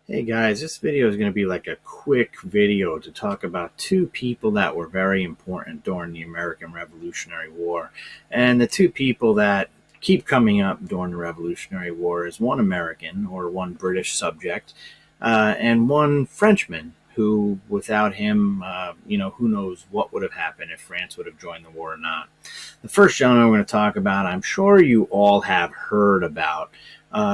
Hey guys, this video is going to be like a quick video to talk about two people that were very important during the American Revolutionary War. And the two people that keep coming up during the Revolutionary War is one American or one British subject and one Frenchman who, without him, who knows what would have happened if France would have joined the war or not. The first gentleman we're going to talk about, I'm sure you all have heard about.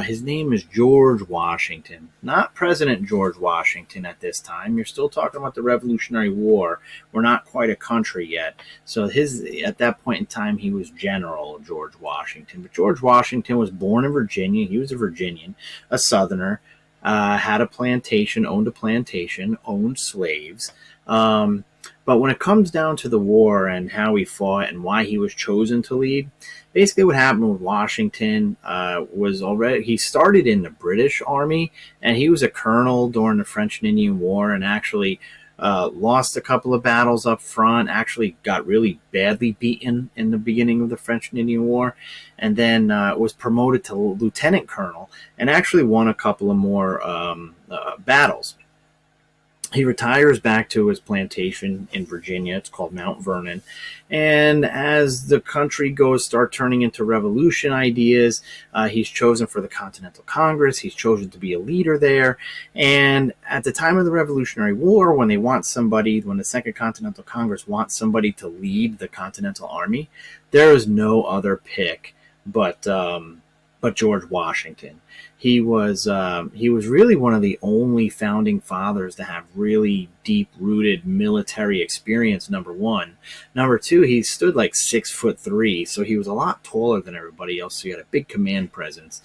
His name is George Washington, not President George Washington at this time. You're still talking about the Revolutionary War. We're not quite a country yet. So at that point in time, he was General George Washington. But George Washington was born in Virginia. He was a Virginian, a Southerner, had a plantation, owned slaves. But when it comes down to the war and how he fought and why he was chosen to lead, basically what happened with Washington he started in the British Army, and he was a colonel during the French and Indian War, and actually lost a couple of battles up front, actually got really badly beaten in the beginning of the French and Indian War, and then was promoted to lieutenant colonel and actually won a couple of more battles. He retires back to his plantation in Virginia. It's called Mount Vernon. And as the country start turning into revolution ideas, he's chosen for the Continental Congress. He's chosen to be a leader there. And at the time of the Revolutionary War, when the Second Continental Congress wants somebody to lead the Continental Army, there is no other pick but George Washington. He was really one of the only founding fathers to have really deep-rooted military experience. Number one, number two, he stood like 6'3", so he was a lot taller than everybody else. So he had a big command presence.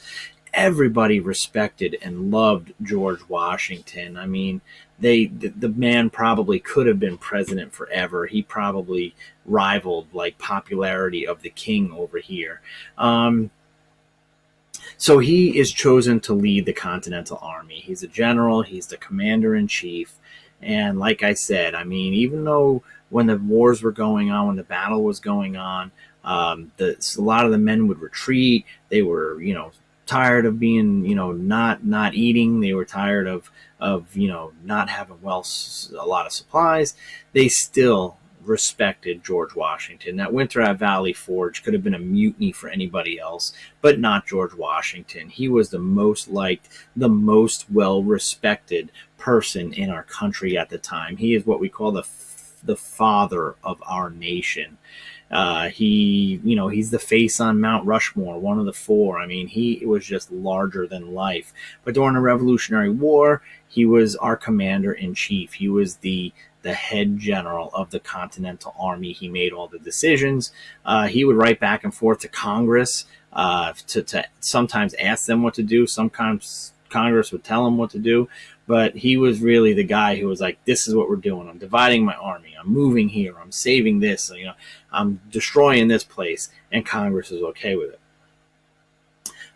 Everybody respected and loved George Washington. I mean, the man probably could have been president forever. He probably rivaled like popularity of the king over here. So he is chosen to lead the Continental Army. He's a general. He's the commander-in-chief. And like I said, I mean, even though when the wars were going on, when the battle was going on, a lot of the men would retreat. They were, tired of being, not eating. They were tired of not having a lot of supplies. They still respected George Washington. That winter at Valley Forge could have been a mutiny for anybody else, but not George Washington. He was the most liked, the most well-respected person in our country at the time. He is what we call the father of our nation. He's the face on Mount Rushmore, one of the four. I mean, he was just larger than life. But during the Revolutionary War, he was our commander-in-chief. He was the head general of the Continental Army. He made all the decisions. He would write back and forth to Congress to sometimes ask them what to do. Sometimes Congress would tell him what to do. But he was really the guy who was like, this is what we're doing. I'm dividing my army. I'm moving here. I'm saving this. I'm destroying this place. And Congress is okay with it.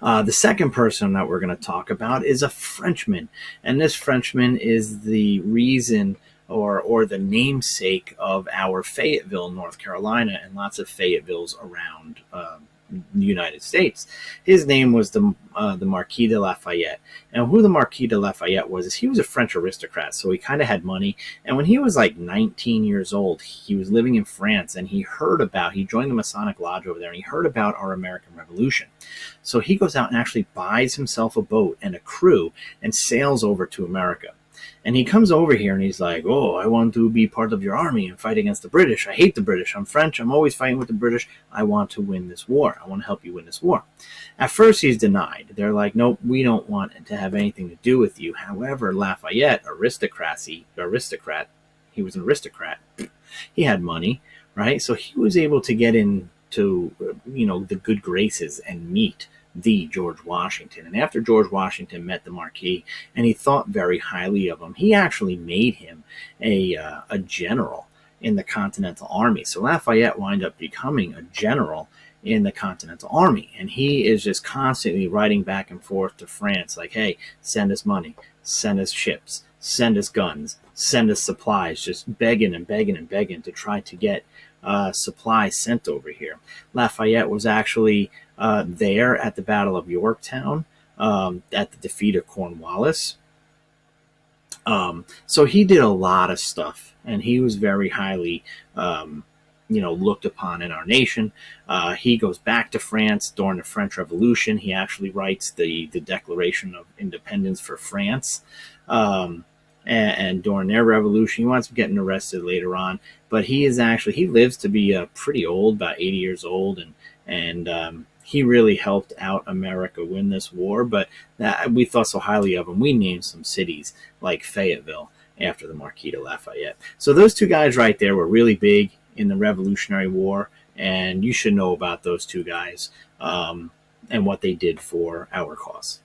The second person that we're going to talk about is a Frenchman. And this Frenchman is the reason or the namesake of our Fayetteville, North Carolina, and lots of Fayettevilles around the United States. His name was the Marquis de Lafayette. And who the Marquis de Lafayette was is he was a French aristocrat, so he kind of had money. And when he was like 19 years old, he was living in France, and he joined the Masonic Lodge over there, and he heard about our American Revolution. So he goes out and actually buys himself a boat and a crew and sails over to America. And he comes over here and he's like, oh, I want to be part of your army and fight against the British. I hate the British. I'm French. I'm always fighting with the British. I want to win this war. I want to help you win this war. At first, he's denied. They're like, nope, we don't want to have anything to do with you. However, Lafayette, aristocrat, he was an aristocrat. He had money, right? So he was able to get into, the good graces and meet the George Washington. And after George Washington met the Marquis, and he thought very highly of him, he actually made him a general in the Continental Army. So Lafayette wound up becoming a general in the Continental Army. And he is just constantly writing back and forth to France like, hey, send us money, send us ships, send us guns, send us supplies, just begging and begging and begging to try to get supplies sent over here. Lafayette was actually there at the Battle of Yorktown, at the defeat of Cornwallis. So he did a lot of stuff, and he was very highly, looked upon in our nation. He goes back to France during the French Revolution. He actually writes the Declaration of Independence for France. And during their revolution, he winds up getting arrested later on. But he lives to be pretty old, about 80 years old, and he really helped out America win this war. But we thought so highly of him, we named some cities like Fayetteville after the Marquis de Lafayette. So those two guys right there were really big in the Revolutionary War, and you should know about those two guys and what they did for our cause.